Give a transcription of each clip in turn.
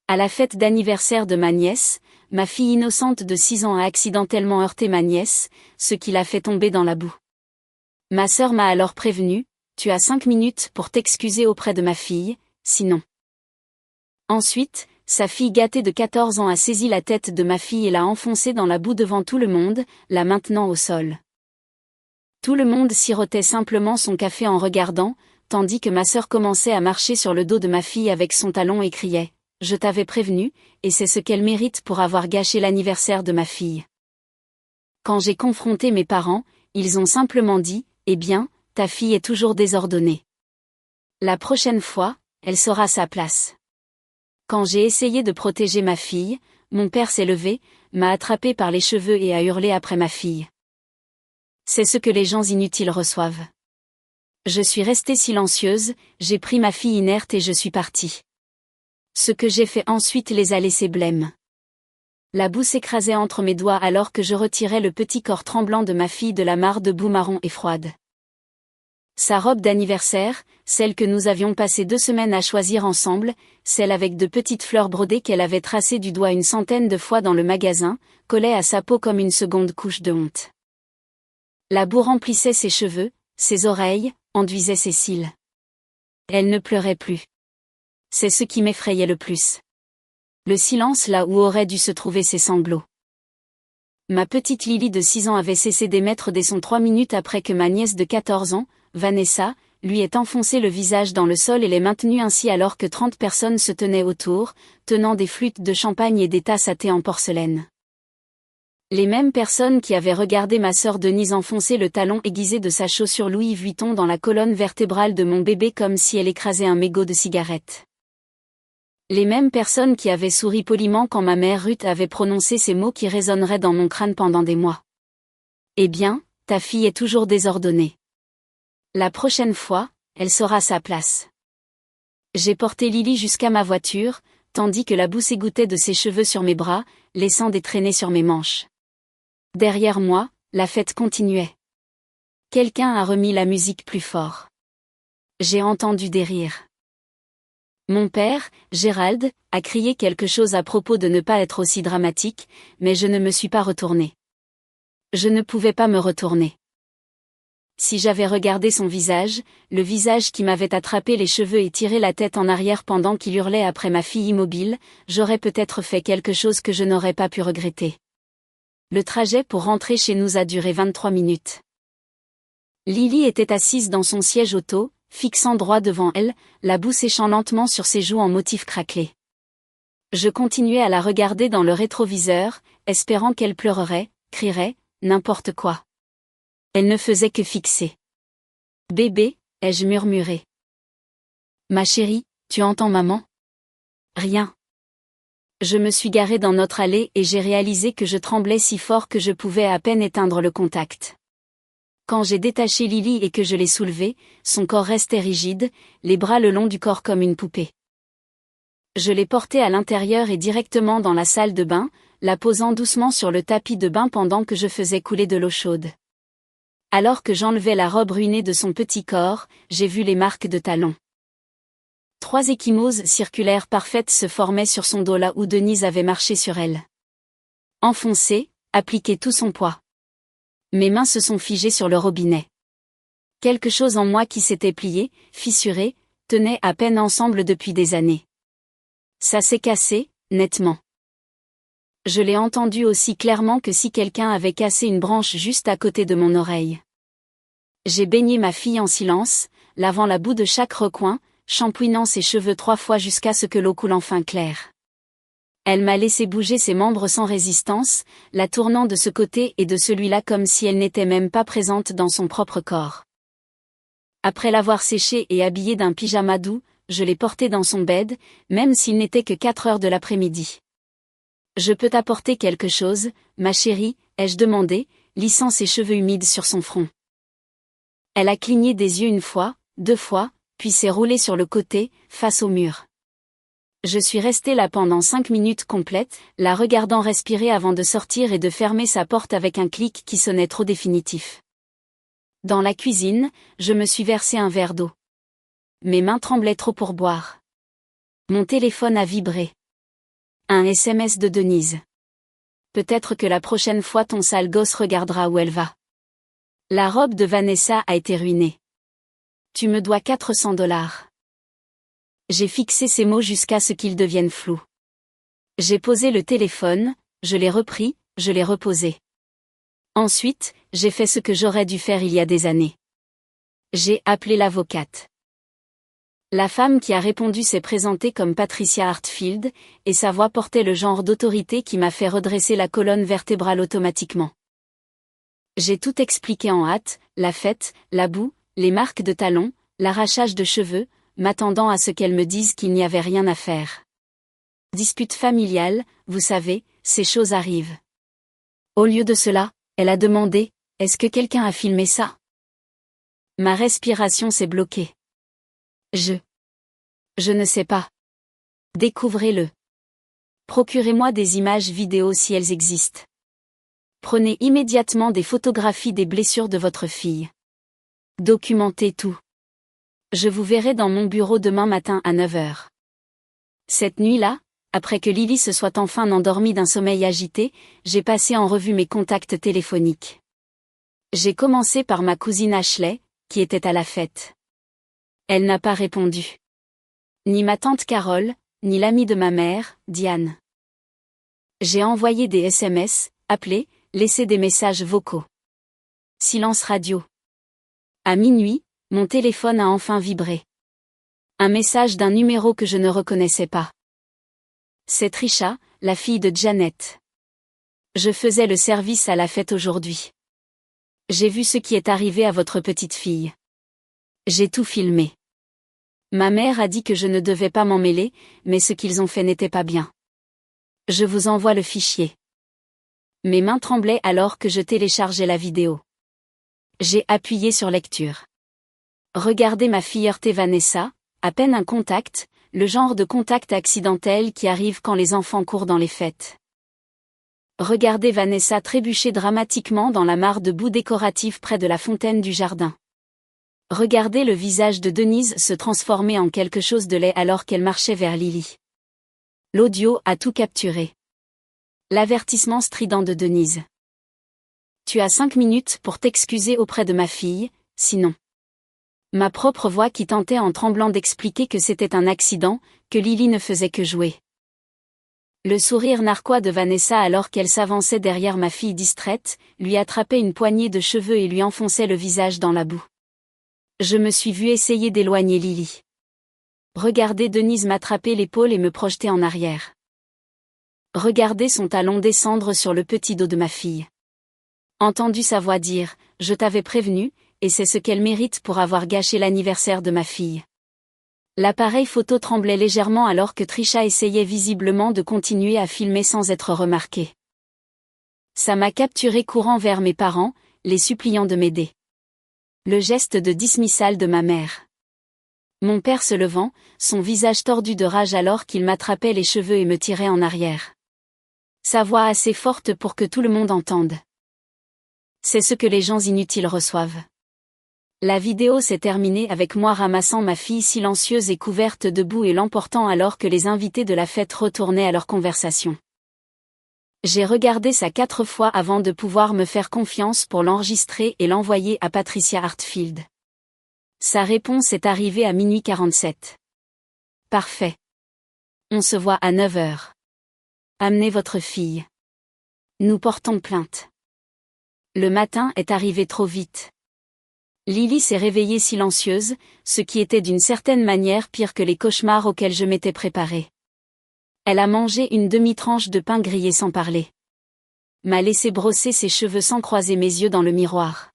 À la fête d'anniversaire de ma nièce, ma fille innocente de 6 ans a accidentellement heurté ma nièce, ce qui l'a fait tomber dans la boue. Ma sœur m'a alors prévenu, tu as 5 minutes pour t'excuser auprès de ma fille, sinon. Ensuite, sa fille gâtée de 14 ans a saisi la tête de ma fille et l'a enfoncée dans la boue devant tout le monde, la maintenant au sol. Tout le monde sirotait simplement son café en regardant, tandis que ma sœur commençait à marcher sur le dos de ma fille avec son talon et criait « Je t'avais prévenu, et c'est ce qu'elle mérite pour avoir gâché l'anniversaire de ma fille. » Quand j'ai confronté mes parents, ils ont simplement dit « Eh bien, ta fille est toujours désordonnée. La prochaine fois, elle saura sa place. » Quand j'ai essayé de protéger ma fille, mon père s'est levé, m'a attrapé par les cheveux et a hurlé après ma fille. C'est ce que les gens inutiles reçoivent. Je suis restée silencieuse, j'ai pris ma fille inerte et je suis partie. Ce que j'ai fait ensuite les a laissés blêmes. La boue s'écrasait entre mes doigts alors que je retirais le petit corps tremblant de ma fille de la mare de boue marron et froide. Sa robe d'anniversaire, celle que nous avions passé 2 semaines à choisir ensemble, celle avec de petites fleurs brodées qu'elle avait tracées du doigt une centaine de fois dans le magasin, collait à sa peau comme une seconde couche de honte. La boue remplissait ses cheveux, ses oreilles, enduisait ses cils. Elle ne pleurait plus. C'est ce qui m'effrayait le plus. Le silence là où auraient dû se trouver ses sanglots. Ma petite Lily de 6 ans avait cessé d'émettre des sons 3 minutes après que ma nièce de 14 ans, Vanessa, lui ait enfoncé le visage dans le sol et l'ait maintenue ainsi alors que 30 personnes se tenaient autour, tenant des flûtes de champagne et des tasses à thé en porcelaine. Les mêmes personnes qui avaient regardé ma sœur Denise enfoncer le talon aiguisé de sa chaussure Louis Vuitton dans la colonne vertébrale de mon bébé comme si elle écrasait un mégot de cigarette. Les mêmes personnes qui avaient souri poliment quand ma mère Ruth avait prononcé ces mots qui résonneraient dans mon crâne pendant des mois. Eh bien, ta fille est toujours désordonnée. La prochaine fois, elle saura sa place. J'ai porté Lily jusqu'à ma voiture, tandis que la boue s'égouttait de ses cheveux sur mes bras, laissant des traînées sur mes manches. Derrière moi, la fête continuait. Quelqu'un a remis la musique plus fort. J'ai entendu des rires. Mon père, Gérald, a crié quelque chose à propos de ne pas être aussi dramatique, mais je ne me suis pas retournée. Je ne pouvais pas me retourner. Si j'avais regardé son visage, le visage qui m'avait attrapé les cheveux et tiré la tête en arrière pendant qu'il hurlait après ma fille immobile, j'aurais peut-être fait quelque chose que je n'aurais pas pu regretter. Le trajet pour rentrer chez nous a duré 23 minutes. Lily était assise dans son siège auto, fixant droit devant elle, la boue séchant lentement sur ses joues en motif craquelé. Je continuais à la regarder dans le rétroviseur, espérant qu'elle pleurerait, crierait, n'importe quoi. Elle ne faisait que fixer. « Bébé » ai-je murmuré. « Ma chérie, tu entends maman ?» Rien. Je me suis garée dans notre allée et j'ai réalisé que je tremblais si fort que je pouvais à peine éteindre le contact. Quand j'ai détaché Lily et que je l'ai soulevée, son corps restait rigide, les bras le long du corps comme une poupée. Je l'ai portée à l'intérieur et directement dans la salle de bain, la posant doucement sur le tapis de bain pendant que je faisais couler de l'eau chaude. Alors que j'enlevais la robe ruinée de son petit corps, j'ai vu les marques de talons. 3 ecchymoses circulaires parfaites se formaient sur son dos là où Denise avait marché sur elle. Enfoncé, appliqué tout son poids. Mes mains se sont figées sur le robinet. Quelque chose en moi qui s'était plié, fissuré, tenait à peine ensemble depuis des années. Ça s'est cassé, nettement. Je l'ai entendu aussi clairement que si quelqu'un avait cassé une branche juste à côté de mon oreille. J'ai baigné ma fille en silence, lavant la boue de chaque recoin, shampouinant ses cheveux 3 fois jusqu'à ce que l'eau coule enfin claire. Elle m'a laissé bouger ses membres sans résistance, la tournant de ce côté et de celui-là comme si elle n'était même pas présente dans son propre corps. Après l'avoir séchée et habillée d'un pyjama doux, je l'ai portée dans son bed, même s'il n'était que 4 heures de l'après-midi. « Je peux t'apporter quelque chose, ma chérie ?» ai-je demandé, lissant ses cheveux humides sur son front. Elle a cligné des yeux 1 fois, 2 fois, puis s'est roulée sur le côté, face au mur. Je suis restée là pendant 5 minutes complètes, la regardant respirer avant de sortir et de fermer sa porte avec un clic qui sonnait trop définitif. Dans la cuisine, je me suis versé un verre d'eau. Mes mains tremblaient trop pour boire. Mon téléphone a vibré. Un SMS de Denise. Peut-être que la prochaine fois ton sale gosse regardera où elle va. La robe de Vanessa a été ruinée. Tu me dois 400 $. J'ai fixé ces mots jusqu'à ce qu'ils deviennent flous. J'ai posé le téléphone, je l'ai repris, je l'ai reposé. Ensuite, j'ai fait ce que j'aurais dû faire il y a des années. J'ai appelé l'avocate. La femme qui a répondu s'est présentée comme Patricia Hartfield, et sa voix portait le genre d'autorité qui m'a fait redresser la colonne vertébrale automatiquement. J'ai tout expliqué en hâte, la fête, la boue, les marques de talons, l'arrachage de cheveux, m'attendant à ce qu'elle me dise qu'il n'y avait rien à faire. Dispute familiale, vous savez, ces choses arrivent. Au lieu de cela, elle a demandé, est-ce que quelqu'un a filmé ça? Ma respiration s'est bloquée. Je ne sais pas. Découvrez-le. Procurez-moi des images vidéo si elles existent. Prenez immédiatement des photographies des blessures de votre fille. Documentez tout. Je vous verrai dans mon bureau demain matin à 9 h. Cette nuit-là, après que Lily se soit enfin endormie d'un sommeil agité, j'ai passé en revue mes contacts téléphoniques. J'ai commencé par ma cousine Ashley, qui était à la fête. Elle n'a pas répondu. Ni ma tante Carole, ni l'amie de ma mère, Diane. J'ai envoyé des SMS, appelé, laissé des messages vocaux. Silence radio. À minuit, mon téléphone a enfin vibré. Un message d'un numéro que je ne reconnaissais pas. C'est Trisha, la fille de Janet. Je faisais le service à la fête aujourd'hui. J'ai vu ce qui est arrivé à votre petite fille. J'ai tout filmé. Ma mère a dit que je ne devais pas m'en mêler, mais ce qu'ils ont fait n'était pas bien. Je vous envoie le fichier. Mes mains tremblaient alors que je téléchargeais la vidéo. J'ai appuyé sur lecture. Regardez ma fille heurter Vanessa, à peine un contact, le genre de contact accidentel qui arrive quand les enfants courent dans les fêtes. Regardez Vanessa trébucher dramatiquement dans la mare de boue décorative près de la fontaine du jardin. Regardez le visage de Denise se transformer en quelque chose de laid alors qu'elle marchait vers Lily. L'audio a tout capturé. L'avertissement strident de Denise. Tu as 5 minutes pour t'excuser auprès de ma fille, sinon. Ma propre voix qui tentait en tremblant d'expliquer que c'était un accident, que Lily ne faisait que jouer. Le sourire narquois de Vanessa alors qu'elle s'avançait derrière ma fille distraite, lui attrapait une poignée de cheveux et lui enfonçait le visage dans la boue. Je me suis vue essayer d'éloigner Lily. Regardez Denise m'attraper l'épaule et me projeter en arrière. Regardez son talon descendre sur le petit dos de ma fille. Entendu sa voix dire « Je t'avais prévenu », et c'est ce qu'elle mérite pour avoir gâché l'anniversaire de ma fille. L'appareil photo tremblait légèrement alors que Trisha essayait visiblement de continuer à filmer sans être remarquée. Ça m'a capturé courant vers mes parents, les suppliant de m'aider. Le geste de dismissal de ma mère. Mon père se levant, son visage tordu de rage alors qu'il m'attrapait les cheveux et me tirait en arrière. Sa voix assez forte pour que tout le monde entende. C'est ce que les gens inutiles reçoivent. La vidéo s'est terminée avec moi ramassant ma fille silencieuse et couverte de boue et l'emportant alors que les invités de la fête retournaient à leur conversation. J'ai regardé ça 4 fois avant de pouvoir me faire confiance pour l'enregistrer et l'envoyer à Patricia Hartfield. Sa réponse est arrivée à minuit 47. Parfait. On se voit à 9 h. Amenez votre fille. Nous portons plainte. Le matin est arrivé trop vite. Lily s'est réveillée silencieuse, ce qui était d'une certaine manière pire que les cauchemars auxquels je m'étais préparée. Elle a mangé une demi-tranche de pain grillé sans parler. M'a laissé brosser ses cheveux sans croiser mes yeux dans le miroir.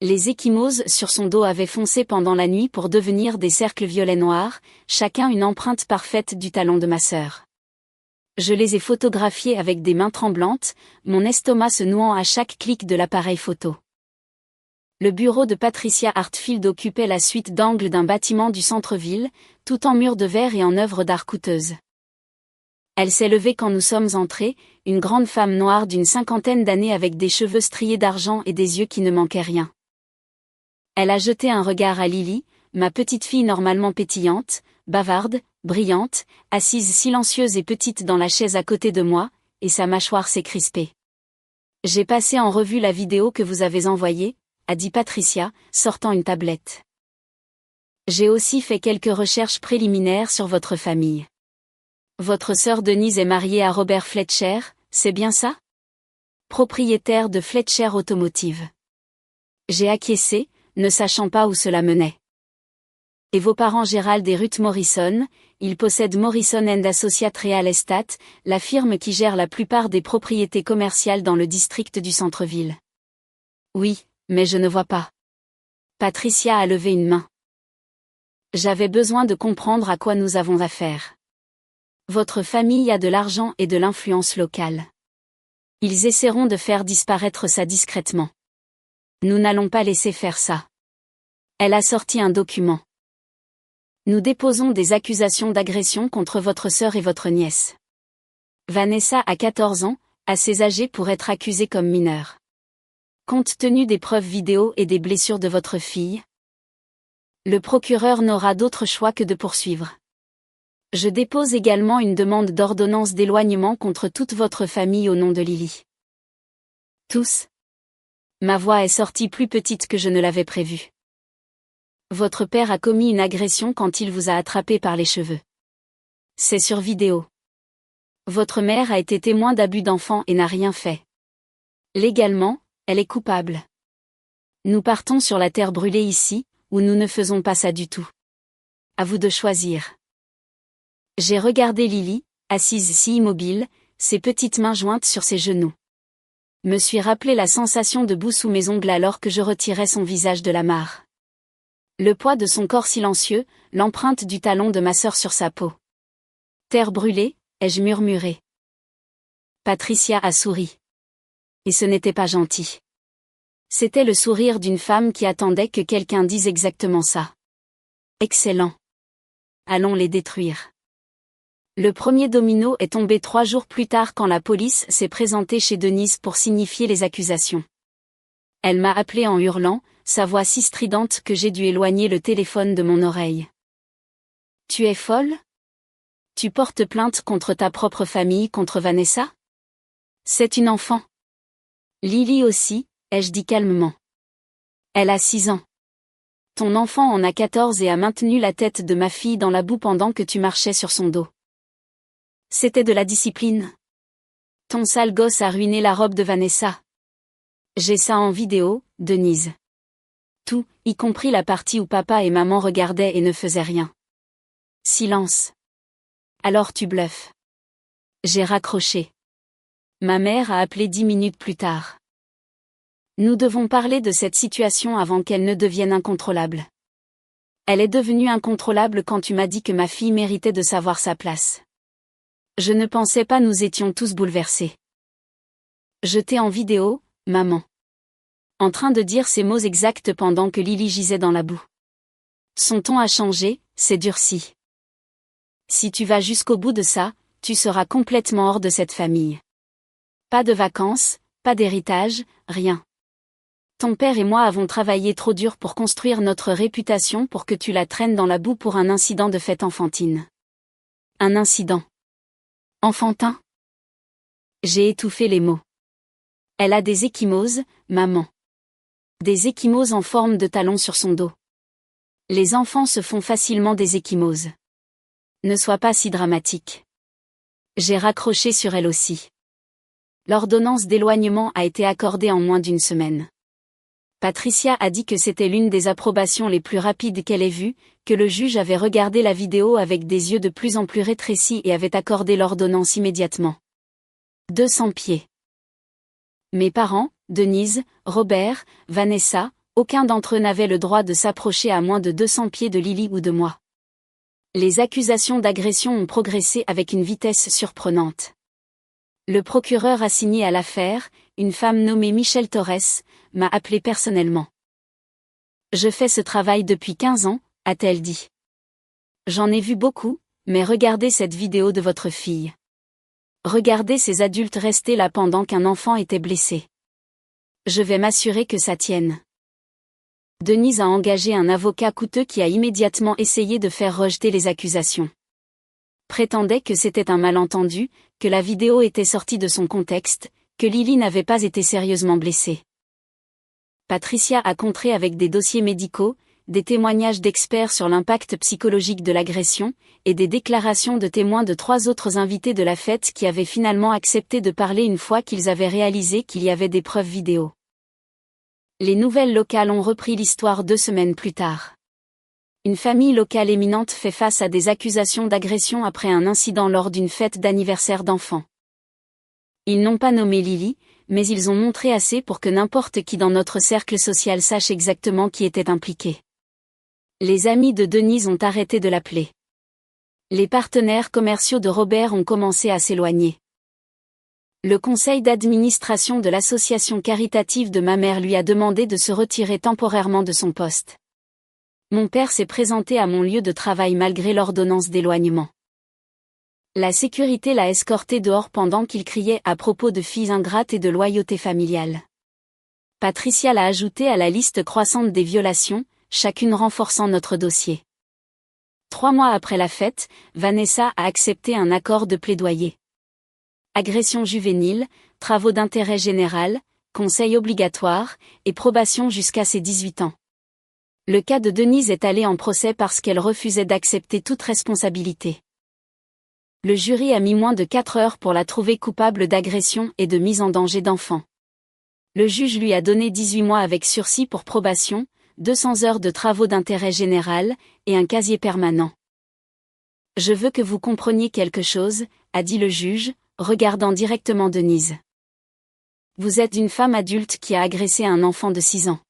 Les ecchymoses sur son dos avaient foncé pendant la nuit pour devenir des cercles violets noirs, chacun une empreinte parfaite du talon de ma sœur. Je les ai photographiés avec des mains tremblantes, mon estomac se nouant à chaque clic de l'appareil photo. Le bureau de Patricia Hartfield occupait la suite d'angle d'un bâtiment du centre-ville, tout en murs de verre et en œuvres d'art coûteuses. Elle s'est levée quand nous sommes entrés, une grande femme noire d'une 50aine d'années avec des cheveux striés d'argent et des yeux qui ne manquaient rien. Elle a jeté un regard à Lily, ma petite fille normalement pétillante, bavarde, brillante, assise silencieuse et petite dans la chaise à côté de moi, et sa mâchoire s'est crispée. J'ai passé en revue la vidéo que vous avez envoyée, a dit Patricia, sortant une tablette. J'ai aussi fait quelques recherches préliminaires sur votre famille. Votre sœur Denise est mariée à Robert Fletcher, c'est bien ça? Propriétaire de Fletcher Automotive. J'ai acquiescé, ne sachant pas où cela menait. Et vos parents Gerald et Ruth Morrison, ils possèdent Morrison & Associates Real Estate, la firme qui gère la plupart des propriétés commerciales dans le district du centre-ville. Oui, mais je ne vois pas. Patricia a levé une main. J'avais besoin de comprendre à quoi nous avons affaire. Votre famille a de l'argent et de l'influence locale. Ils essaieront de faire disparaître ça discrètement. Nous n'allons pas laisser faire ça. Elle a sorti un document. Nous déposons des accusations d'agression contre votre sœur et votre nièce. Vanessa a 14 ans, assez âgée pour être accusée comme mineure. Compte tenu des preuves vidéo et des blessures de votre fille, le procureur n'aura d'autre choix que de poursuivre. Je dépose également une demande d'ordonnance d'éloignement contre toute votre famille au nom de Lily. Tous. Ma voix est sortie plus petite que je ne l'avais prévu. Votre père a commis une agression quand il vous a attrapé par les cheveux. C'est sur vidéo. Votre mère a été témoin d'abus d'enfant et n'a rien fait. Légalement, elle est coupable. Nous partons sur la terre brûlée ici, où nous ne faisons pas ça du tout. À vous de choisir. J'ai regardé Lily, assise si immobile, ses petites mains jointes sur ses genoux. Me suis rappelé la sensation de boue sous mes ongles alors que je retirais son visage de la mare. Le poids de son corps silencieux, l'empreinte du talon de ma sœur sur sa peau. Terre brûlée, ai-je murmuré. Patricia a souri. Et ce n'était pas gentil. C'était le sourire d'une femme qui attendait que quelqu'un dise exactement ça. Excellent. Allons les détruire. Le premier domino est tombé 3 jours plus tard quand la police s'est présentée chez Denise pour signifier les accusations. Elle m'a appelé en hurlant, sa voix si stridente que j'ai dû éloigner le téléphone de mon oreille. Tu es folle? Tu portes plainte contre ta propre famille, contre Vanessa? C'est une enfant. Lily aussi, ai-je dit calmement. Elle a 6 ans. Ton enfant en a 14 et a maintenu la tête de ma fille dans la boue pendant que tu marchais sur son dos. C'était de la discipline. Ton sale gosse a ruiné la robe de Vanessa. J'ai ça en vidéo, Denise. Tout, y compris la partie où papa et maman regardaient et ne faisaient rien. Silence. Alors tu bluffes. J'ai raccroché. Ma mère a appelé 10 minutes plus tard. Nous devons parler de cette situation avant qu'elle ne devienne incontrôlable. Elle est devenue incontrôlable quand tu m'as dit que ma fille méritait de savoir sa place. Je ne pensais pas nous étions tous bouleversés. Je t'ai en vidéo, maman. En train de dire ces mots exacts pendant que Lily gisait dans la boue. Son ton a changé, s'est durci. Si tu vas jusqu'au bout de ça, tu seras complètement hors de cette famille. Pas de vacances, pas d'héritage, rien. Ton père et moi avons travaillé trop dur pour construire notre réputation pour que tu la traînes dans la boue pour un incident de fête enfantine. Un incident. Enfantin? J'ai étouffé les mots. Elle a des ecchymoses, maman. Des ecchymoses en forme de talons sur son dos. Les enfants se font facilement des ecchymoses. Ne sois pas si dramatique. J'ai raccroché sur elle aussi. L'ordonnance d'éloignement a été accordée en moins d'une semaine. Patricia a dit que c'était l'une des approbations les plus rapides qu'elle ait vues, que le juge avait regardé la vidéo avec des yeux de plus en plus rétrécis et avait accordé l'ordonnance immédiatement. 200 pieds. Mes parents, Denise, Robert, Vanessa, aucun d'entre eux n'avait le droit de s'approcher à moins de 200 pieds de Lily ou de moi. Les accusations d'agression ont progressé avec une vitesse surprenante. Le procureur assigné à l'affaire, une femme nommée Michelle Torres, m'a appelé personnellement. Je fais ce travail depuis 15 ans, a-t-elle dit. J'en ai vu beaucoup, mais regardez cette vidéo de votre fille. Regardez ces adultes rester là pendant qu'un enfant était blessé. Je vais m'assurer que ça tienne. Denise a engagé un avocat coûteux qui a immédiatement essayé de faire rejeter les accusations. Prétendait que c'était un malentendu, que la vidéo était sortie de son contexte, que Lily n'avait pas été sérieusement blessée. Patricia a contré avec des dossiers médicaux, des témoignages d'experts sur l'impact psychologique de l'agression, et des déclarations de témoins de 3 autres invités de la fête qui avaient finalement accepté de parler une fois qu'ils avaient réalisé qu'il y avait des preuves vidéo. Les nouvelles locales ont repris l'histoire 2 semaines plus tard. Une famille locale éminente fait face à des accusations d'agression après un incident lors d'une fête d'anniversaire d'enfants. Ils n'ont pas nommé Lily, mais ils ont montré assez pour que n'importe qui dans notre cercle social sache exactement qui était impliqué. Les amis de Denise ont arrêté de l'appeler. Les partenaires commerciaux de Robert ont commencé à s'éloigner. Le conseil d'administration de l'association caritative de ma mère lui a demandé de se retirer temporairement de son poste. Mon père s'est présenté à mon lieu de travail malgré l'ordonnance d'éloignement. La sécurité l'a escorté dehors pendant qu'il criait à propos de filles ingrates et de loyauté familiale. Patricia l'a ajouté à la liste croissante des violations, chacune renforçant notre dossier. 3 mois après la fête, Vanessa a accepté un accord de plaidoyer. Agression juvénile, travaux d'intérêt général, conseil obligatoire, et probation jusqu'à ses 18 ans. Le cas de Denise est allé en procès parce qu'elle refusait d'accepter toute responsabilité. Le jury a mis moins de 4 heures pour la trouver coupable d'agression et de mise en danger d'enfants. Le juge lui a donné 18 mois avec sursis pour probation, 200 heures de travaux d'intérêt général, et un casier permanent. « Je veux que vous compreniez quelque chose », a dit le juge, regardant directement Denise. « Vous êtes une femme adulte qui a agressé un enfant de 6 ans.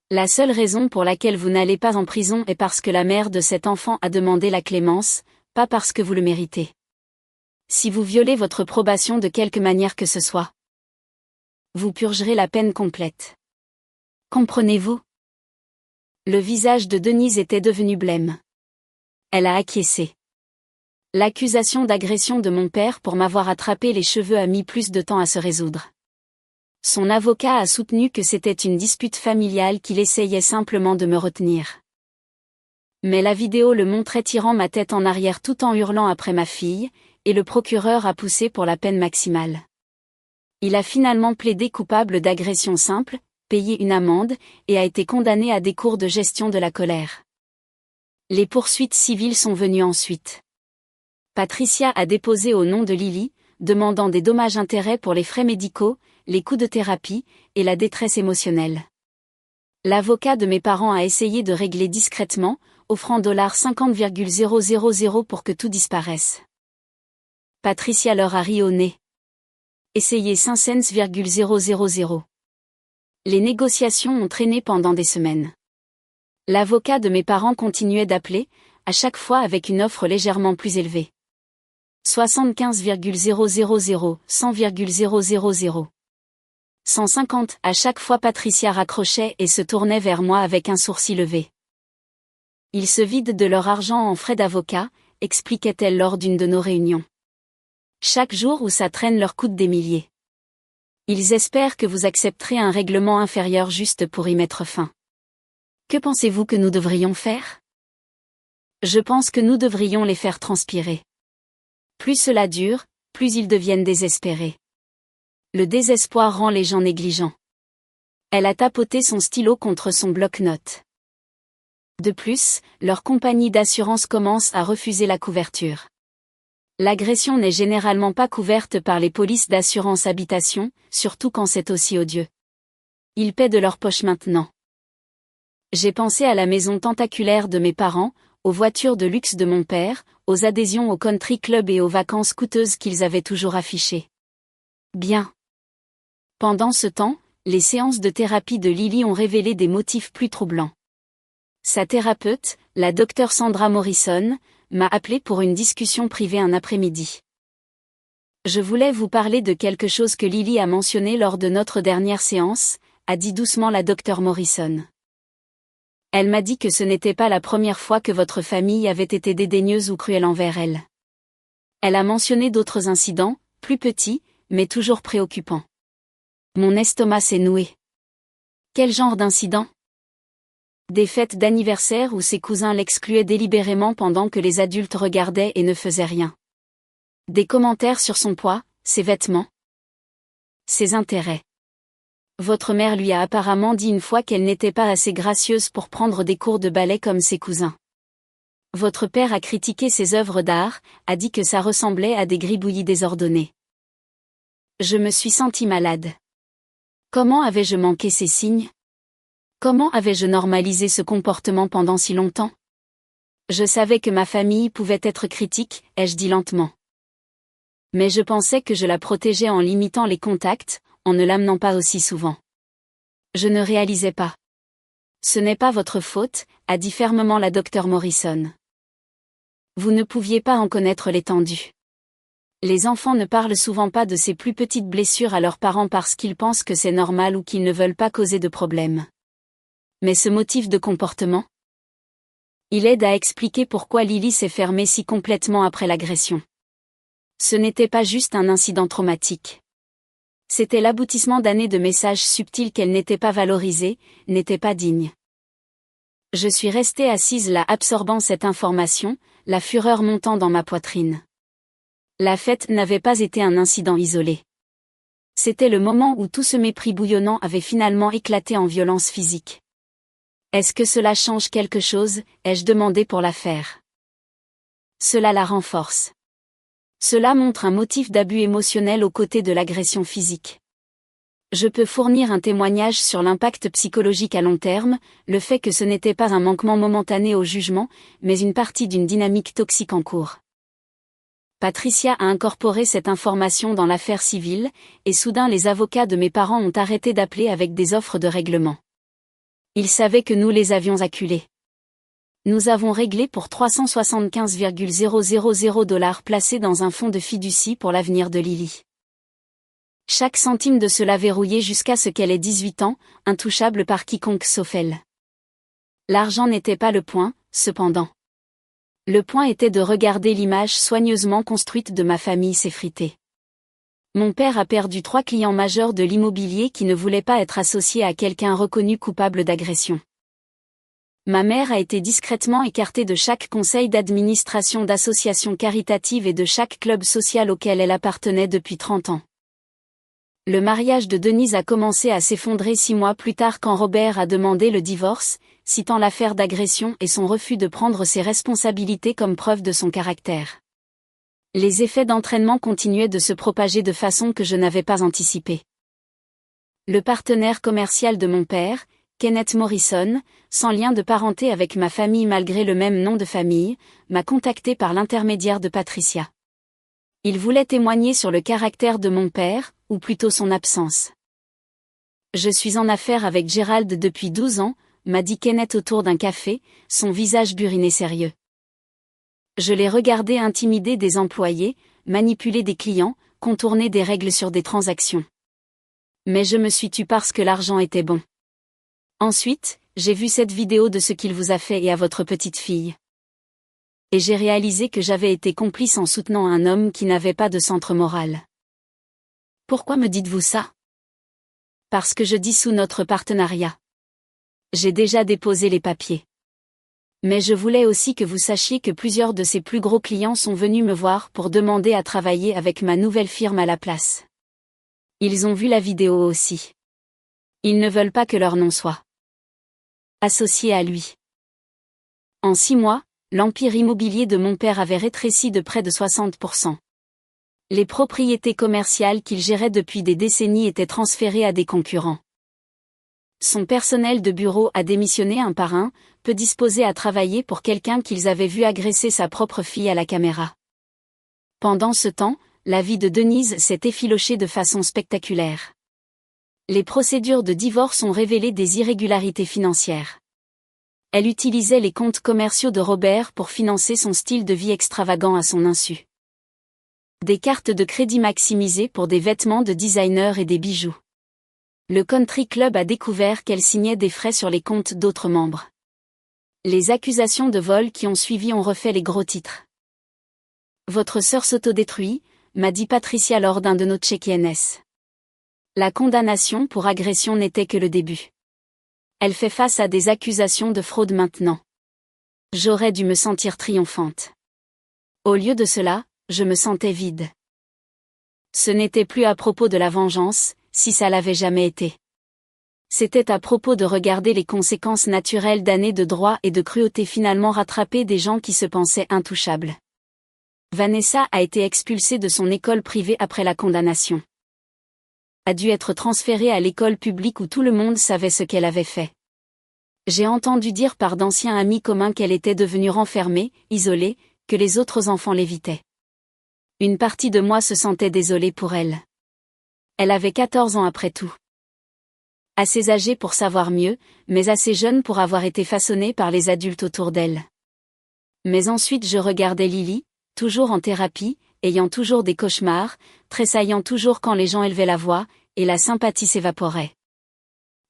La seule raison pour laquelle vous n'allez pas en prison est parce que la mère de cet enfant a demandé la clémence, pas parce que vous le méritez. Si vous violez votre probation de quelque manière que ce soit, vous purgerez la peine complète. Comprenez-vous ? » Le visage de Denise était devenu blême. Elle a acquiescé. L'accusation d'agression de mon père pour m'avoir attrapé les cheveux a mis plus de temps à se résoudre. Son avocat a soutenu que c'était une dispute familiale qu'il essayait simplement de me retenir. Mais la vidéo le montrait tirant ma tête en arrière tout en hurlant après ma fille, et le procureur a poussé pour la peine maximale. Il a finalement plaidé coupable d'agression simple, payé une amende, et a été condamné à des cours de gestion de la colère. Les poursuites civiles sont venues ensuite. Patricia a déposé au nom de Lily, demandant des dommages-intérêts pour les frais médicaux, les coûts de thérapie, et la détresse émotionnelle. L'avocat de mes parents a essayé de régler discrètement, offrant $50,000 pour que tout disparaisse. Patricia leur a ri au nez. Essayez 5 cents,000. Les négociations ont traîné pendant des semaines. L'avocat de mes parents continuait d'appeler, à chaque fois avec une offre légèrement plus élevée. 75,000, 100,000. 150, à chaque fois Patricia raccrochait et se tournait vers moi avec un sourcil levé. Ils se vident de leur argent en frais d'avocat, expliquait-elle lors d'une de nos réunions. Chaque jour où ça traîne leur coûte des milliers. Ils espèrent que vous accepterez un règlement inférieur juste pour y mettre fin. Que pensez-vous que nous devrions faire ? Je pense que nous devrions les faire transpirer. Plus cela dure, plus ils deviennent désespérés. Le désespoir rend les gens négligents. Elle a tapoté son stylo contre son bloc-notes. De plus, leur compagnie d'assurance commence à refuser la couverture. L'agression n'est généralement pas couverte par les polices d'assurance habitation, surtout quand c'est aussi odieux. Ils paient de leur poche maintenant. J'ai pensé à la maison tentaculaire de mes parents, aux voitures de luxe de mon père, aux adhésions au country club et aux vacances coûteuses qu'ils avaient toujours affichées. Bien. Pendant ce temps, les séances de thérapie de Lily ont révélé des motifs plus troublants. Sa thérapeute, la docteure Sandra Morrison, m'a appelé pour une discussion privée un après-midi. Je voulais vous parler de quelque chose que Lily a mentionné lors de notre dernière séance, a dit doucement la docteure Morrison. Elle m'a dit que ce n'était pas la première fois que votre famille avait été dédaigneuse ou cruelle envers elle. Elle a mentionné d'autres incidents, plus petits, mais toujours préoccupants. Mon estomac s'est noué. Quel genre d'incident ? Des fêtes d'anniversaire où ses cousins l'excluaient délibérément pendant que les adultes regardaient et ne faisaient rien. Des commentaires sur son poids, ses vêtements, ses intérêts. Votre mère lui a apparemment dit une fois qu'elle n'était pas assez gracieuse pour prendre des cours de ballet comme ses cousins. Votre père a critiqué ses œuvres d'art, a dit que ça ressemblait à des gribouillis désordonnés. Je me suis sentie malade. Comment avais-je manqué ces signes? Comment avais-je normalisé ce comportement pendant si longtemps? Je savais que ma famille pouvait être critique, ai-je dit lentement. Mais je pensais que je la protégeais en limitant les contacts, en ne l'amenant pas aussi souvent. Je ne réalisais pas. Ce n'est pas votre faute, a dit fermement la docteure Morrison. Vous ne pouviez pas en connaître l'étendue. Les enfants ne parlent souvent pas de ces plus petites blessures à leurs parents parce qu'ils pensent que c'est normal ou qu'ils ne veulent pas causer de problème. Mais ce motif de comportement? Il aide à expliquer pourquoi Lily s'est fermée si complètement après l'agression. Ce n'était pas juste un incident traumatique. C'était l'aboutissement d'années de messages subtils qu'elle n'était pas valorisée, n'était pas digne. Je suis restée assise là absorbant cette information, la fureur montant dans ma poitrine. La fête n'avait pas été un incident isolé. C'était le moment où tout ce mépris bouillonnant avait finalement éclaté en violence physique. Est-ce que cela change quelque chose, ai-je demandé pour l'affaire. Cela la renforce. Cela montre un motif d'abus émotionnel aux côtés de l'agression physique. Je peux fournir un témoignage sur l'impact psychologique à long terme, le fait que ce n'était pas un manquement momentané au jugement, mais une partie d'une dynamique toxique en cours. Patricia a incorporé cette information dans l'affaire civile, et soudain les avocats de mes parents ont arrêté d'appeler avec des offres de règlement. Ils savaient que nous les avions acculés. Nous avons réglé pour 375,000 $ placés dans un fonds de fiducie pour l'avenir de Lily. Chaque centime de cela verrouillé jusqu'à ce qu'elle ait 18 ans, intouchable par quiconque sauf elle. L'argent n'était pas le point, cependant. Le point était de regarder l'image soigneusement construite de ma famille s'effriter. Mon père a perdu 3 clients majeurs de l'immobilier qui ne voulaient pas être associés à quelqu'un reconnu coupable d'agression. Ma mère a été discrètement écartée de chaque conseil d'administration d'associations caritatives et de chaque club social auquel elle appartenait depuis 30 ans. Le mariage de Denise a commencé à s'effondrer 6 mois plus tard quand Robert a demandé le divorce, citant l'affaire d'agression et son refus de prendre ses responsabilités comme preuve de son caractère. Les effets d'entraînement continuaient de se propager de façon que je n'avais pas anticipée. Le partenaire commercial de mon père, Kenneth Morrison, sans lien de parenté avec ma famille malgré le même nom de famille, m'a contacté par l'intermédiaire de Patricia. Il voulait témoigner sur le caractère de mon père, ou plutôt son absence. Je suis en affaires avec Gérald depuis 12 ans, m'a dit Kenneth autour d'un café, son visage buriné sérieux. Je l'ai regardé intimider des employés, manipuler des clients, contourner des règles sur des transactions. Mais je me suis tue parce que l'argent était bon. Ensuite, j'ai vu cette vidéo de ce qu'il vous a fait et à votre petite fille. Et j'ai réalisé que j'avais été complice en soutenant un homme qui n'avait pas de centre moral. Pourquoi me dites-vous ça? Parce que je dissous notre partenariat. J'ai déjà déposé les papiers. Mais je voulais aussi que vous sachiez que plusieurs de ses plus gros clients sont venus me voir pour demander à travailler avec ma nouvelle firme à la place. Ils ont vu la vidéo aussi. Ils ne veulent pas que leur nom soit associé à lui. En 6 mois, l'empire immobilier de mon père avait rétréci de près de 60%. Les propriétés commerciales qu'il gérait depuis des décennies étaient transférées à des concurrents. Son personnel de bureau a démissionné un par un, peu disposé à travailler pour quelqu'un qu'ils avaient vu agresser sa propre fille à la caméra. Pendant ce temps, la vie de Denise s'est effilochée de façon spectaculaire. Les procédures de divorce ont révélé des irrégularités financières. Elle utilisait les comptes commerciaux de Robert pour financer son style de vie extravagant à son insu. Des cartes de crédit maximisées pour des vêtements de designer et des bijoux. Le country club a découvert qu'elle signait des frais sur les comptes d'autres membres. Les accusations de vol qui ont suivi ont refait les gros titres. Votre sœur s'autodétruit, m'a dit Patricia lors d'un de nos check-ins. La condamnation pour agression n'était que le début. Elle fait face à des accusations de fraude maintenant. J'aurais dû me sentir triomphante. Au lieu de cela, je me sentais vide. Ce n'était plus à propos de la vengeance, si ça l'avait jamais été. C'était à propos de regarder les conséquences naturelles d'années de droit et de cruauté finalement rattraper des gens qui se pensaient intouchables. Vanessa a été expulsée de son école privée après la condamnation. A dû être transférée à l'école publique où tout le monde savait ce qu'elle avait fait. J'ai entendu dire par d'anciens amis communs qu'elle était devenue renfermée, isolée, que les autres enfants l'évitaient. Une partie de moi se sentait désolée pour elle. Elle avait 14 ans après tout. Assez âgée pour savoir mieux, mais assez jeune pour avoir été façonnée par les adultes autour d'elle. Mais ensuite je regardais Lily, toujours en thérapie, ayant toujours des cauchemars, tressaillant toujours quand les gens élevaient la voix, et la sympathie s'évaporait.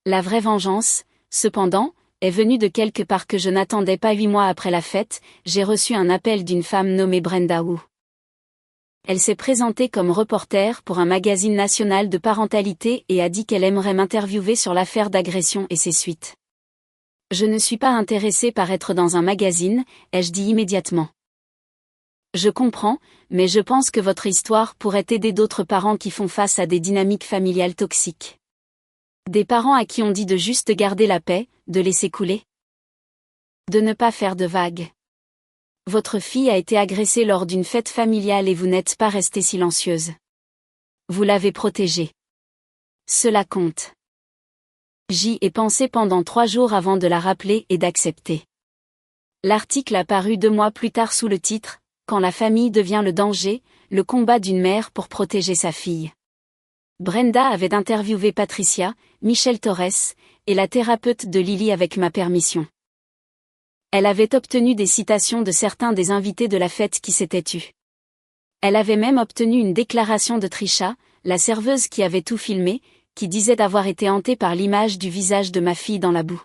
La vraie vengeance, cependant, est venue de quelque part que je n'attendais pas 8 mois après la fête, j'ai reçu un appel d'une femme nommée Brenda Wu. Elle s'est présentée comme reporter pour un magazine national de parentalité et a dit qu'elle aimerait m'interviewer sur l'affaire d'agression et ses suites. Je ne suis pas intéressée par être dans un magazine, ai-je dit immédiatement. Je comprends, mais je pense que votre histoire pourrait aider d'autres parents qui font face à des dynamiques familiales toxiques. Des parents à qui on dit de juste garder la paix, de laisser couler. De ne pas faire de vagues. Votre fille a été agressée lors d'une fête familiale et vous n'êtes pas restée silencieuse. Vous l'avez protégée. Cela compte. J'y ai pensé pendant 3 jours avant de la rappeler et d'accepter. L'article a paru 2 mois plus tard sous le titre « Quand la famille devient le danger, le combat d'une mère pour protéger sa fille ». Brenda avait interviewé Patricia, Michel Torres, et la thérapeute de Lily avec ma permission. Elle avait obtenu des citations de certains des invités de la fête qui s'étaient tus. Elle avait même obtenu une déclaration de Trisha, la serveuse qui avait tout filmé, qui disait d'avoir été hantée par l'image du visage de ma fille dans la boue.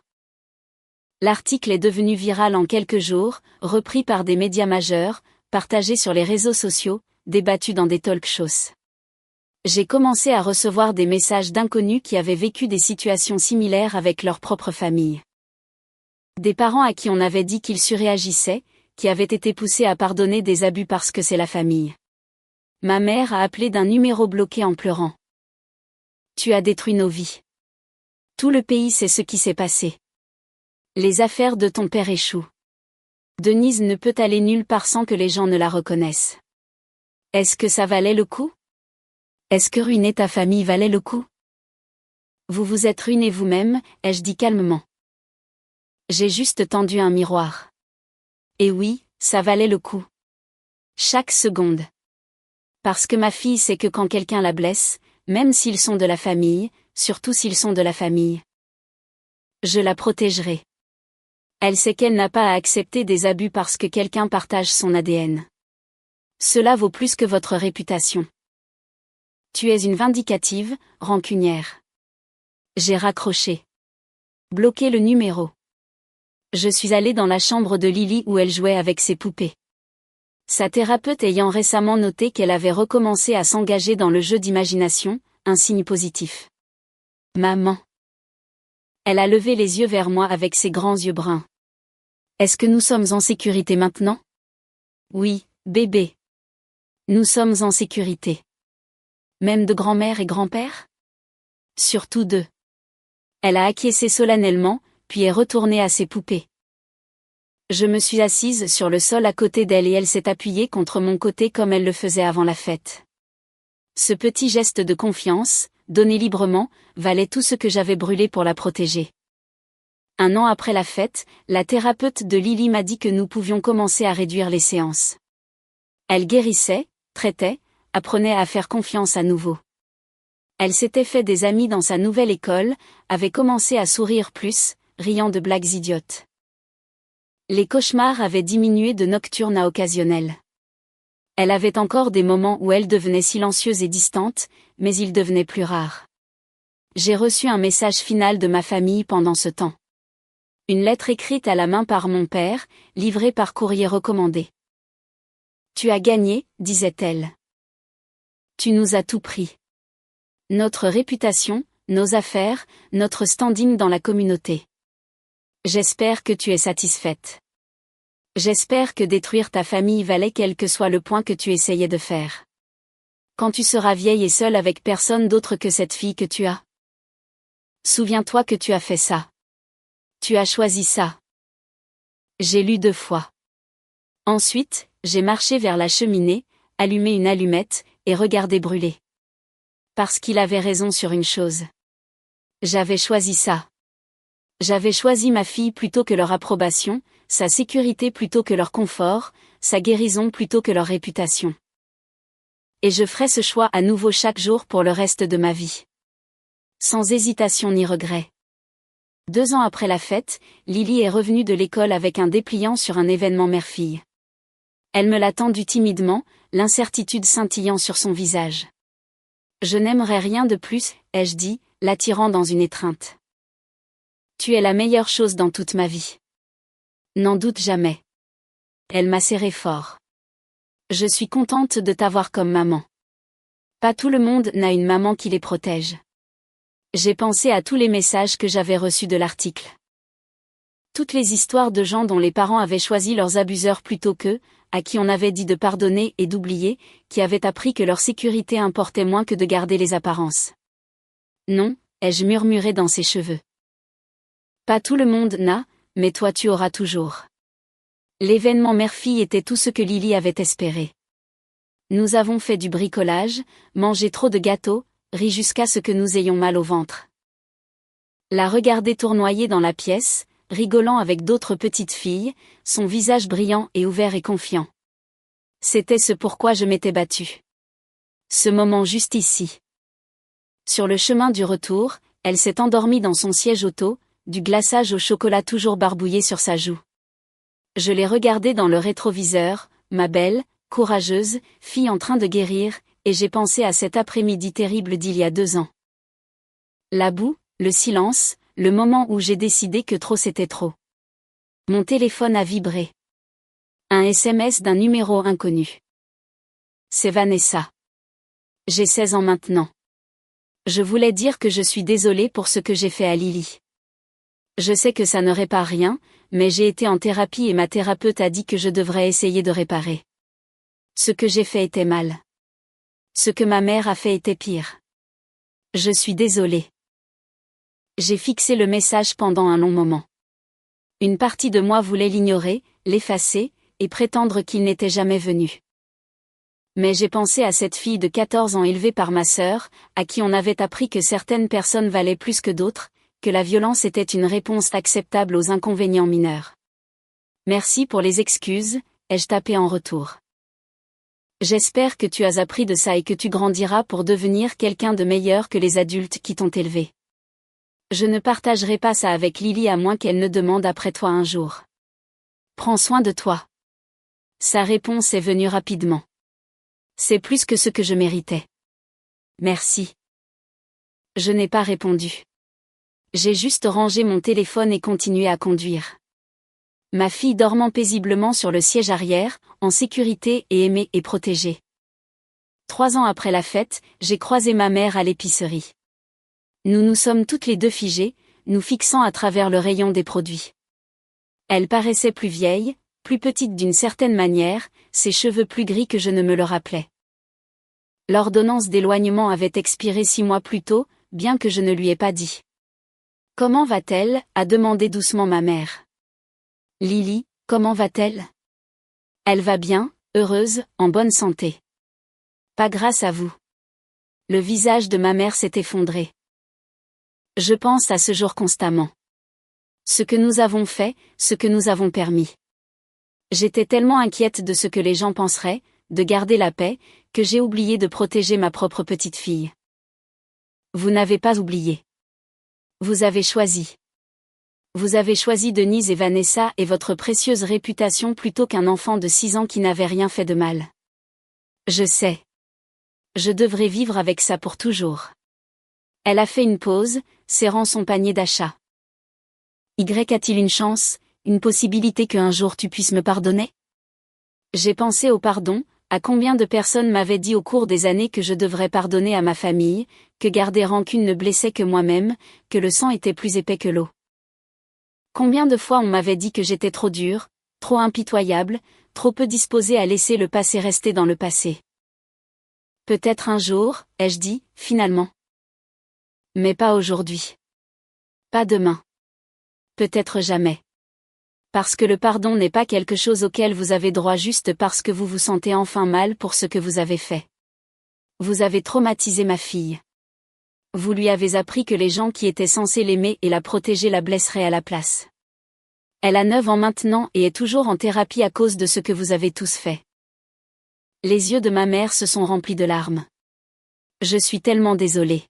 L'article est devenu viral en quelques jours, repris par des médias majeurs, partagé sur les réseaux sociaux, débattu dans des talk-shows. J'ai commencé à recevoir des messages d'inconnus qui avaient vécu des situations similaires avec leur propre famille. Des parents à qui on avait dit qu'ils surréagissaient, qui avaient été poussés à pardonner des abus parce que c'est la famille. Ma mère a appelé d'un numéro bloqué en pleurant. Tu as détruit nos vies. Tout le pays sait ce qui s'est passé. Les affaires de ton père échouent. Denise ne peut aller nulle part sans que les gens ne la reconnaissent. Est-ce que ça valait le coup? Est-ce que ruiner ta famille valait le coup? Vous vous êtes ruiné vous-même, ai-je dit calmement. J'ai juste tendu un miroir. Et oui, ça valait le coup. Chaque seconde. Parce que ma fille sait que quand quelqu'un la blesse, même s'ils sont de la famille, surtout s'ils sont de la famille, je la protégerai. Elle sait qu'elle n'a pas à accepter des abus parce que quelqu'un partage son ADN. Cela vaut plus que votre réputation. Tu es une vindicative, rancunière. J'ai raccroché. Bloqué le numéro. Je suis allée dans la chambre de Lily où elle jouait avec ses poupées. Sa thérapeute ayant récemment noté qu'elle avait recommencé à s'engager dans le jeu d'imagination, un signe positif. Maman. Elle a levé les yeux vers moi avec ses grands yeux bruns. Est-ce que nous sommes en sécurité maintenant? Oui, bébé. Nous sommes en sécurité. Même de grand-mère et grand-père? Surtout d'eux. Elle a acquiescé solennellement, puis est retournée à ses poupées. Je me suis assise sur le sol à côté d'elle et elle s'est appuyée contre mon côté comme elle le faisait avant la fête. Ce petit geste de confiance, donné librement, valait tout ce que j'avais brûlé pour la protéger. 1 an après la fête, la thérapeute de Lily m'a dit que nous pouvions commencer à réduire les séances. Elle guérissait, traitait, apprenait à faire confiance à nouveau. Elle s'était fait des amis dans sa nouvelle école, avait commencé à sourire plus, riant de blagues idiotes. Les cauchemars avaient diminué de nocturne à occasionnel. Elle avait encore des moments où elle devenait silencieuse et distante, mais ils devenaient plus rares. J'ai reçu un message final de ma famille pendant ce temps. Une lettre écrite à la main par mon père, livrée par courrier recommandé. Tu as gagné, disait-elle. Tu nous as tout pris. Notre réputation, nos affaires, notre standing dans la communauté. J'espère que tu es satisfaite. J'espère que détruire ta famille valait quel que soit le point que tu essayais de faire. Quand tu seras vieille et seule avec personne d'autre que cette fille que tu as. Souviens-toi que tu as fait ça. Tu as choisi ça. J'ai lu 2 fois. Ensuite, j'ai marché vers la cheminée, allumé une allumette, et regardé brûler. Parce qu'il avait raison sur une chose. J'avais choisi ça. J'avais choisi ma fille plutôt que leur approbation, sa sécurité plutôt que leur confort, sa guérison plutôt que leur réputation. Et je ferai ce choix à nouveau chaque jour pour le reste de ma vie. Sans hésitation ni regret. 2 ans après la fête, Lily est revenue de l'école avec un dépliant sur un événement mère-fille. Elle me l'a tendu timidement, l'incertitude scintillant sur son visage. Je n'aimerais rien de plus, ai-je dit, l'attirant dans une étreinte. Tu es la meilleure chose dans toute ma vie. N'en doute jamais. Elle m'a serré fort. Je suis contente de t'avoir comme maman. Pas tout le monde n'a une maman qui les protège. J'ai pensé à tous les messages que j'avais reçus de l'article. Toutes les histoires de gens dont les parents avaient choisi leurs abuseurs plutôt qu'eux, à qui on avait dit de pardonner et d'oublier, qui avaient appris que leur sécurité importait moins que de garder les apparences. Non, ai-je murmuré dans ses cheveux. Pas tout le monde n'a, mais toi tu auras toujours. L'événement mère-fille était tout ce que Lily avait espéré. Nous avons fait du bricolage, mangé trop de gâteaux, ri jusqu'à ce que nous ayons mal au ventre. La regarder tournoyer dans la pièce, rigolant avec d'autres petites filles, son visage brillant et ouvert et confiant. C'était ce pourquoi je m'étais battue. Ce moment juste ici. Sur le chemin du retour, elle s'est endormie dans son siège auto, du glaçage au chocolat toujours barbouillé sur sa joue. Je l'ai regardée dans le rétroviseur, ma belle, courageuse, fille en train de guérir, et j'ai pensé à cet après-midi terrible d'il y a 2 ans. La boue, le silence, le moment où j'ai décidé que trop c'était trop. Mon téléphone a vibré. Un SMS d'un numéro inconnu. C'est Vanessa. J'ai 16 ans maintenant. Je voulais dire que je suis désolée pour ce que j'ai fait à Lily. Je sais que ça ne répare rien, mais j'ai été en thérapie et ma thérapeute a dit que je devrais essayer de réparer. Ce que j'ai fait était mal. Ce que ma mère a fait était pire. Je suis désolée. J'ai fixé le message pendant un long moment. Une partie de moi voulait l'ignorer, l'effacer, et prétendre qu'il n'était jamais venu. Mais j'ai pensé à cette fille de 14 ans élevée par ma sœur, à qui on avait appris que certaines personnes valaient plus que d'autres, que la violence était une réponse acceptable aux inconvénients mineurs. Merci pour les excuses, ai-je tapé en retour. J'espère que tu as appris de ça et que tu grandiras pour devenir quelqu'un de meilleur que les adultes qui t'ont élevé. Je ne partagerai pas ça avec Lily à moins qu'elle ne demande après toi un jour. Prends soin de toi. Sa réponse est venue rapidement. C'est plus que ce que je méritais. Merci. Je n'ai pas répondu. J'ai juste rangé mon téléphone et continué à conduire. Ma fille dormant paisiblement sur le siège arrière, en sécurité et aimée et protégée. 3 ans après la fête, j'ai croisé ma mère à l'épicerie. Nous nous sommes toutes les deux figées, nous fixant à travers le rayon des produits. Elle paraissait plus vieille, plus petite d'une certaine manière, ses cheveux plus gris que je ne me le rappelais. L'ordonnance d'éloignement avait expiré 6 mois plus tôt, bien que je ne lui ai pas dit. Comment va-t-elle ? A demandé doucement ma mère. Lily, comment va-t-elle ? Elle va bien, heureuse, en bonne santé. Pas grâce à vous. Le visage de ma mère s'est effondré. Je pense à ce jour constamment. Ce que nous avons fait, ce que nous avons permis. J'étais tellement inquiète de ce que les gens penseraient, de garder la paix, que j'ai oublié de protéger ma propre petite fille. Vous n'avez pas oublié. Vous avez choisi. Vous avez choisi Denise et Vanessa et votre précieuse réputation plutôt qu'un enfant de 6 ans qui n'avait rien fait de mal. Je sais. Je devrais vivre avec ça pour toujours. Elle a fait une pause, serrant son panier d'achat. A-t-il une chance, une possibilité qu'un jour tu puisses me pardonner ? J'ai pensé au pardon, à combien de personnes m'avaient dit au cours des années que je devrais pardonner à ma famille, que garder rancune ne blessait que moi-même, que le sang était plus épais que l'eau. Combien de fois on m'avait dit que j'étais trop dure, trop impitoyable, trop peu disposée à laisser le passé rester dans le passé. Peut-être un jour, ai-je dit, finalement. Mais pas aujourd'hui. Pas demain. Peut-être jamais. Parce que le pardon n'est pas quelque chose auquel vous avez droit juste parce que vous vous sentez enfin mal pour ce que vous avez fait. Vous avez traumatisé ma fille. Vous lui avez appris que les gens qui étaient censés l'aimer et la protéger la blesseraient à la place. Elle a 9 ans maintenant et est toujours en thérapie à cause de ce que vous avez tous fait. Les yeux de ma mère se sont remplis de larmes. Je suis tellement désolée.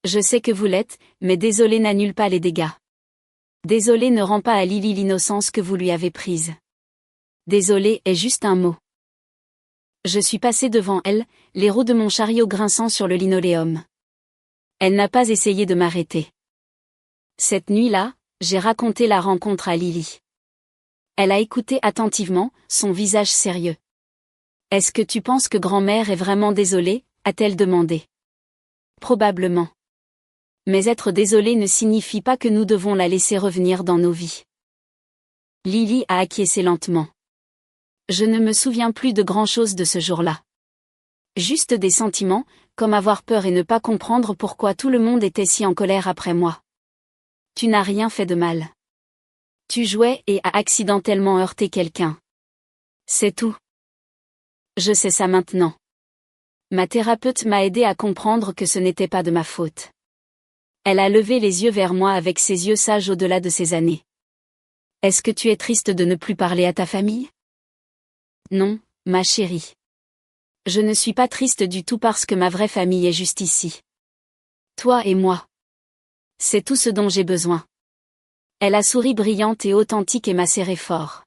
Je sais que vous l'êtes, mais désolée n'annule pas les dégâts. Désolée ne rend pas à Lily l'innocence que vous lui avez prise. Désolée est juste un mot. Je suis passée devant elle, les roues de mon chariot grinçant sur le linoléum. Elle n'a pas essayé de m'arrêter. Cette nuit-là, j'ai raconté la rencontre à Lily. Elle a écouté attentivement, son visage sérieux. « Est-ce que tu penses que grand-mère est vraiment désolée ?» a-t-elle demandé. Probablement. Mais être désolée ne signifie pas que nous devons la laisser revenir dans nos vies. Lily a acquiescé lentement. Je ne me souviens plus de grand-chose de ce jour-là. Juste des sentiments, comme avoir peur et ne pas comprendre pourquoi tout le monde était si en colère après moi. Tu n'as rien fait de mal. Tu jouais et as accidentellement heurté quelqu'un. C'est tout. Je sais ça maintenant. Ma thérapeute m'a aidé à comprendre que ce n'était pas de ma faute. Elle a levé les yeux vers moi avec ses yeux sages au-delà de ses années. Est-ce que tu es triste de ne plus parler à ta famille? Non, ma chérie. Je ne suis pas triste du tout parce que ma vraie famille est juste ici. Toi et moi. C'est tout ce dont j'ai besoin. Elle a souri brillante et authentique et m'a serré fort.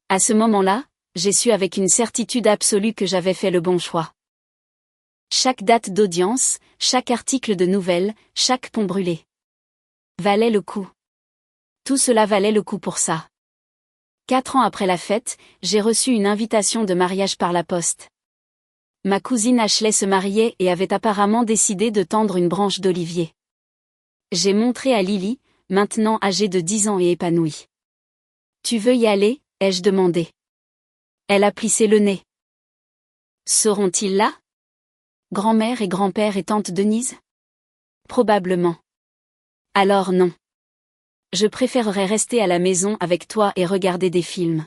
À ce moment-là, j'ai su avec une certitude absolue que j'avais fait le bon choix. Chaque date d'audience, chaque article de nouvelles, chaque pont brûlé. Valait le coup. Tout cela valait le coup pour ça. 4 ans après la fête, j'ai reçu une invitation de mariage par la poste. Ma cousine Ashley se mariait et avait apparemment décidé de tendre une branche d'olivier. J'ai montré à Lily, maintenant âgée de 10 ans et épanouie. Tu veux y aller, ai-je demandé. Elle a plissé le nez. Seront-ils là? Grand-mère et grand-père et tante Denise? Probablement. Alors non. Je préférerais rester à la maison avec toi et regarder des films.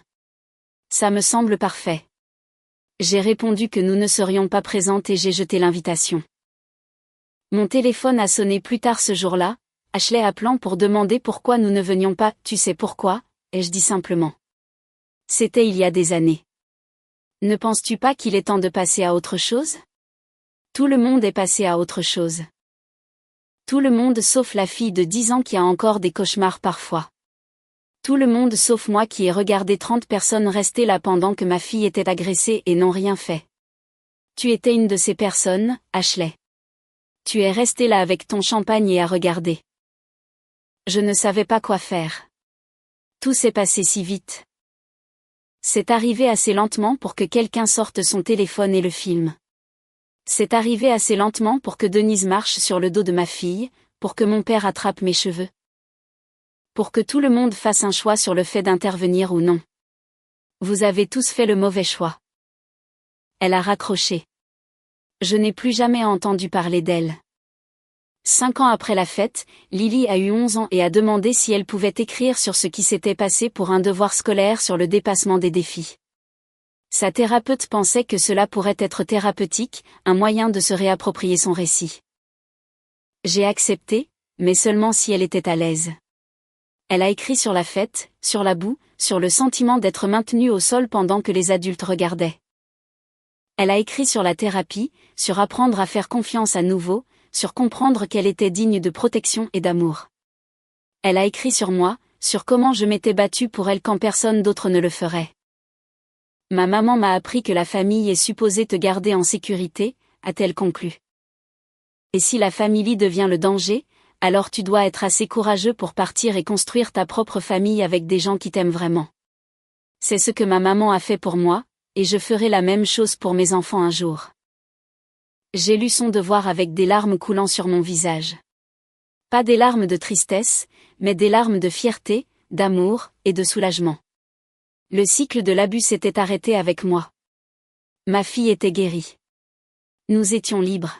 Ça me semble parfait. J'ai répondu que nous ne serions pas présentes et j'ai jeté l'invitation. Mon téléphone a sonné plus tard ce jour-là, Ashley appelant pour demander pourquoi nous ne venions pas. Tu sais pourquoi, ai-je dit simplement. C'était il y a des années. Ne penses-tu pas qu'il est temps de passer à autre chose? Tout le monde est passé à autre chose. Tout le monde sauf la fille de 10 ans qui a encore des cauchemars parfois. Tout le monde sauf moi qui ai regardé 30 personnes rester là pendant que ma fille était agressée et n'ont rien fait. Tu étais une de ces personnes, Ashley. Tu es restée là avec ton champagne et à regarder. Je ne savais pas quoi faire. Tout s'est passé si vite. C'est arrivé assez lentement pour que quelqu'un sorte son téléphone et le filme. C'est arrivé assez lentement pour que Denise marche sur le dos de ma fille, pour que mon père attrape mes cheveux. Pour que tout le monde fasse un choix sur le fait d'intervenir ou non. Vous avez tous fait le mauvais choix. Elle a raccroché. Je n'ai plus jamais entendu parler d'elle. 5 ans après la fête, Lily a eu 11 ans et a demandé si elle pouvait écrire sur ce qui s'était passé pour un devoir scolaire sur le dépassement des défis. Sa thérapeute pensait que cela pourrait être thérapeutique, un moyen de se réapproprier son récit. J'ai accepté, mais seulement si elle était à l'aise. Elle a écrit sur la fête, sur la boue, sur le sentiment d'être maintenue au sol pendant que les adultes regardaient. Elle a écrit sur la thérapie, sur apprendre à faire confiance à nouveau, sur comprendre qu'elle était digne de protection et d'amour. Elle a écrit sur moi, sur comment je m'étais battue pour elle quand personne d'autre ne le ferait. Ma maman m'a appris que la famille est supposée te garder en sécurité, a-t-elle conclu. Et si la famille devient le danger, alors tu dois être assez courageux pour partir et construire ta propre famille avec des gens qui t'aiment vraiment. C'est ce que ma maman a fait pour moi, et je ferai la même chose pour mes enfants un jour. J'ai lu son devoir avec des larmes coulant sur mon visage. Pas des larmes de tristesse, mais des larmes de fierté, d'amour, et de soulagement. Le cycle de l'abus s'était arrêté avec moi. Ma fille était guérie. Nous étions libres.